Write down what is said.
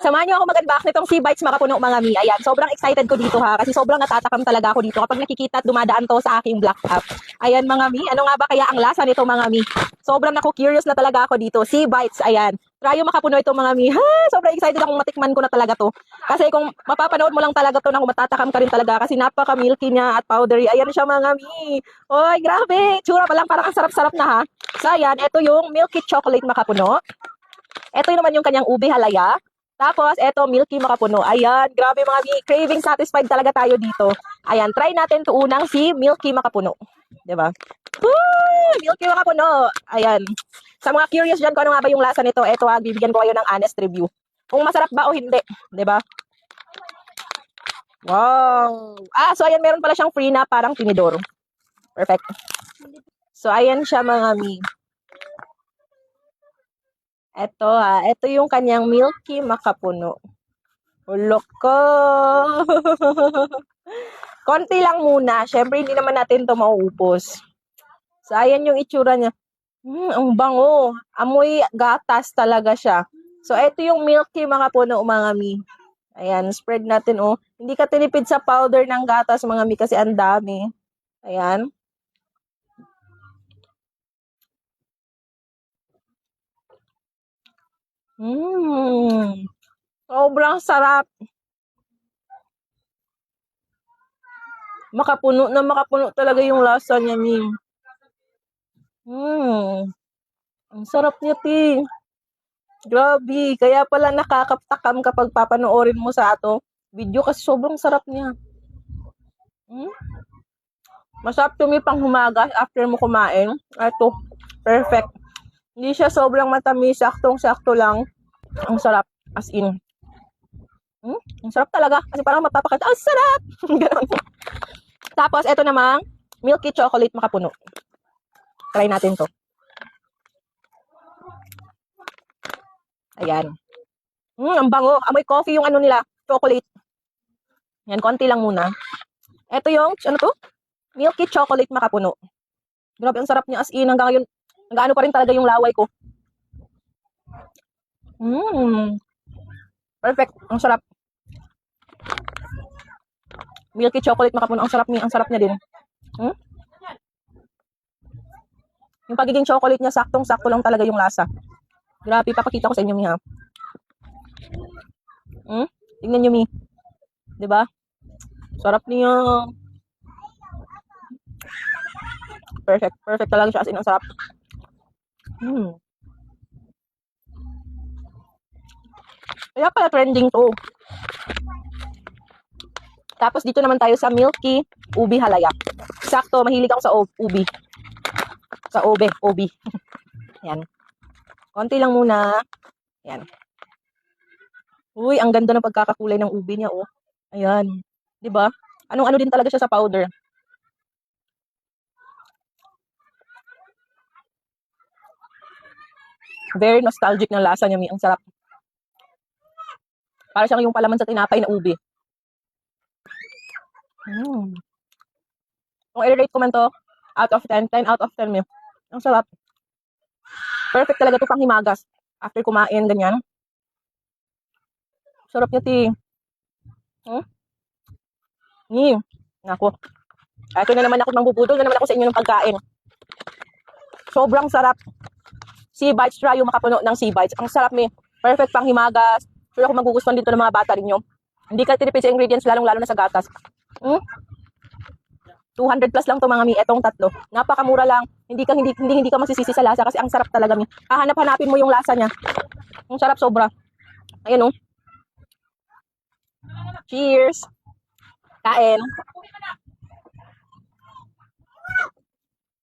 Samahan niyo ako mag-unbox nitong Sea Bites Makapuno mga mi. Ayan, sobrang excited ko dito ha kasi sobrang natatakam talaga ako dito kapag nakikita at dumadaan to sa aking black app. Ayan mga mi, ano nga ba kaya ang lasa nito mga mi? Sobrang curious na talaga ako dito. Sea Bites, ayan. Try yung Makapuno ito mga mi. Ha, sobrang excited akong matikman ko na talaga to. Kasi kung mapapanood mo lang talaga to na matatakam ka rin talaga kasi napaka-milky niya at powdery. Ayan siya mga mi. Oy, grabe. Tsura pa lang parang ang sarap-sarap na ha. So ayan, ito yung Milky Chocolate Makapuno. Ito naman yung kanyang ube halaya. Tapos, eto, Milky Makapuno. Ayan, grabe mga mi. Craving satisfied talaga tayo dito. Ayan, try natin to unang si Milky Makapuno. Diba? Woo! Milky Makapuno. Ayan. Sa mga curious dyan kung ano nga ba yung lasa nito, eto bibigyan ko kayo ng honest review. Kung masarap ba o hindi. Diba? Wow! So ayan, meron pala siyang free na parang tinidor. Perfect. So, ayan siya mga mi. Ito yung kanyang Milky Makapuno. Ulok ko. Konti lang muna. Syempre, hindi naman natin to mauubos. So, ayan yung itsura niya. Ang bango. Amoy gatas talaga siya. So, ito yung Milky Makapuno, mga mi. Ayan, spread natin, oh. Hindi ka tinipid sa powder ng gatas, mga mi, kasi ang dami. Ayan. Sobrang sarap. Makapuno na makapuno talaga yung lasa niya, mi. Ang sarap niya, ti. Grabe. Kaya pala nakakaptakam kapag papanoorin mo sa video kasi sobrang sarap niya. Masarap tumi pang humagas after mo kumain. Ito, perfect. Hindi siya sobrang matamis, saktong-sakto lang. Ang sarap, as in. Ang sarap talaga. Kasi parang mapapakita, sarap! Tapos, ito namang Milky Chocolate Makapuno. Try natin to. Ayan. Ang bango. Amoy coffee yung ano nila, chocolate. Yan, konti lang muna. Ito yung, ano to? Milky Chocolate Makapuno. Grabe, ang sarap niya as in. Hanggang ngayon, nag-ano pa rin talaga yung laway ko. Perfect. Ang sarap. Milky Chocolate Makapuno. Ang sarap niya. Ang sarap niya din. Yung pagiging chocolate niya, saktong-sakto lang talaga yung lasa. Grabe, papakita ko sa inyo, mi, ha. Tingnan nyo, mi. Diba? Sarap niya. Perfect. Perfect talaga siya. As in, ang sarap. Kaya pala trending to. Tapos dito naman tayo sa Milky Ubi Halaya. Sakto, mahilig ako sa ubi. Sa ubi. Yan. Konti lang muna. Yan. Uy, ang ganda ng pagkakakulay ng ubi niya, oh. Ayan. 'Di ba? Anong-ano din talaga siya sa powder. Very nostalgic ng lasa niya, mi. Ang sarap. Para siyang yung palaman sa tinapay na ubi. Kung i-rate ko man to, out of 10, 10 out of 10, mi. Ang sarap. Perfect talaga to pang himagas. After kumain, ganyan. Sarap niya, ti. Nako. Ito na naman ako mangbubudol na naman ako sa inyo ng pagkain. Sobrang sarap. Sea Bites, try yung Makapuno ng Sea Bites. Ang sarap, mi. Perfect pang himagas. Sure ako magugustuhan dito ng mga bata rin nyo. Hindi ka tinipid sa ingredients, lalong-lalo na sa gatas. 200 plus lang to mga mi, etong tatlo. Napakamura lang. Hindi ka masisisi sa lasa kasi ang sarap talaga, mi. Hahanap-hanapin mo yung lasa niya. Ang sarap sobra. Ayan, oh. Cheers. Kain.